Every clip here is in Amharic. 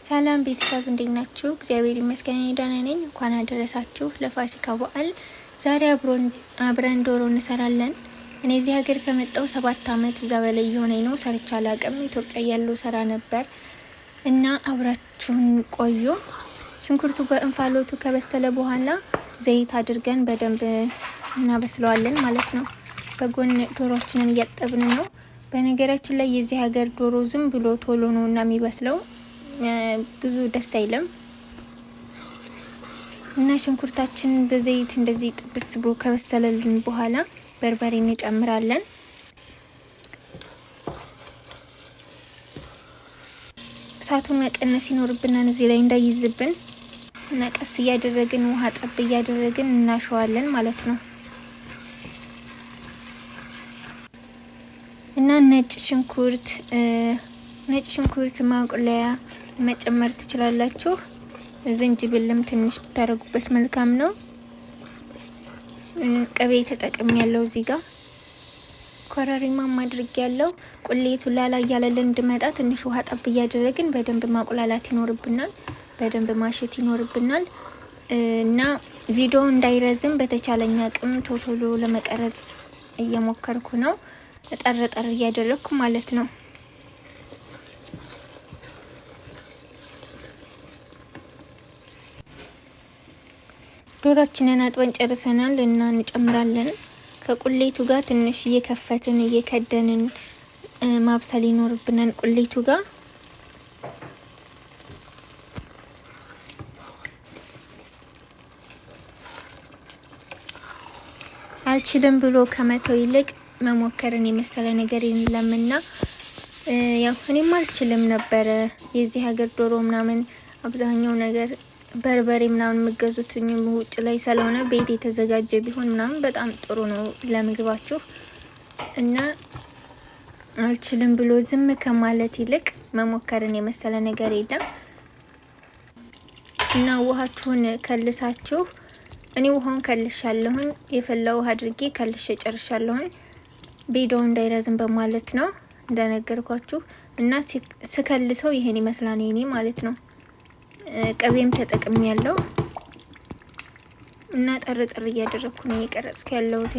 ሰላም ቤተሰብ እንዴት ናችሁ? እግዚአብሔር ይመስገን ደህና ነኝ። እንኳን አደረሳችሁ ለፋሲካ በዓል። ዛሬ አብረን ዶሮ እንሰራለን። እኔ እዚህ ሀገር ከመጣሁ 7 አመት እዛ በላይ የሆነኝ ነው። ሰርቻ አላቅም። ኢትዮጵያ ያለው ሰራ ነበር እና አብራችሁን ቆዩ። ሽንኩርቱ በእንፋሎቱ ከበሰለ በኋላ ዘይት አድርገን በደንብ እናበስለዋለን ማለት ነው። በጎን ዶሮችንን እያጠብን ነው። በነገራችን ላይ የዚህ ሀገር ዶሮ ዝም ብሎ ቶሎ ነው እና የሚበስለው ብዙ ደስ አይልም እና ሽንኩርታችን በዘይት እንደዚህ ጥብስ ብሎ ከበሰለልን በኋላ በርበሬ እንጨምራለን። እሳቱን መቀነስ ይኖርብናል እዚህ ላይ እንዳይዝብን እና ቀስ እያደረግን ውሃ ጠብ እያደረግን እናሸዋለን ማለት ነው። እና ነጭ ሽንኩርት ማቁለያ መጨመር ትችላላችሁ። ዝንጅብልም ትንሽ ብታረጉበት መልካም ነው። ቅቤ ተጠቅም ያለው እዚህ ጋር ኮረሪማ ማድረግ ያለው ቁሌቱ ላላ ያለልን እንድመጣ ትንሽ ውሃ ጠብ እያደረግን በደንብ ማቁላላት ይኖርብናል። በደንብ ማሸት ይኖርብናል እና ቪዲዮ እንዳይረዝም በተቻለኛ አቅም ቶሎ ለመቀረጽ እየሞከርኩ ነው። ጠርጠር እያደረግኩ ማለት ነው። ዶሮችንን አጥበን ጨርሰናል እና እንጨምራለን። ከቁሌቱ ጋር ትንሽ እየከፈትን እየከደንን ማብሰል ይኖርብናል። ቁሌቱ ጋር አልችልም ብሎ ከመተው ይልቅ መሞከርን የመሰለ ነገር የለምና ያው እኔም አልችልም ነበር። የዚህ ሀገር ዶሮ ምናምን አብዛኛው ነገር በርበሬ ምናምን መገዙት ውጭ ላይ ስለሆነ ቤት የተዘጋጀ ቢሆን ምናምን በጣም ጥሩ ነው ለምግባችሁ እና አልችልም ብሎ ዝም ከማለት ይልቅ መሞከርን የመሰለ ነገር የለም። እና ውሃችሁን ከልሳችሁ እኔ ውሃውን ከልሻለሁኝ የፈላ ውሃ አድርጌ ከልሼ ጨርሻለሁኝ። ቪዲዮ እንዳይረዝም በማለት ነው እንደነገርኳችሁ እና ስከልሰው ይሄን ይመስላል እኔ ማለት ነው። ቅቤም ተጠቅም ያለው እና ጠርጥር እያደረኩ ነው እየቀረጽኩ ያለሁት።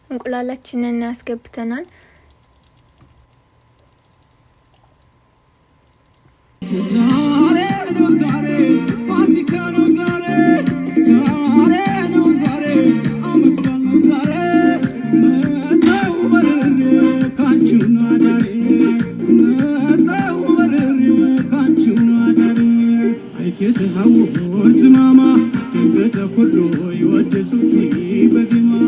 እንቁላላችንን አስገብተናል። يتهور زماما تنقذ كله يودسوكي بزما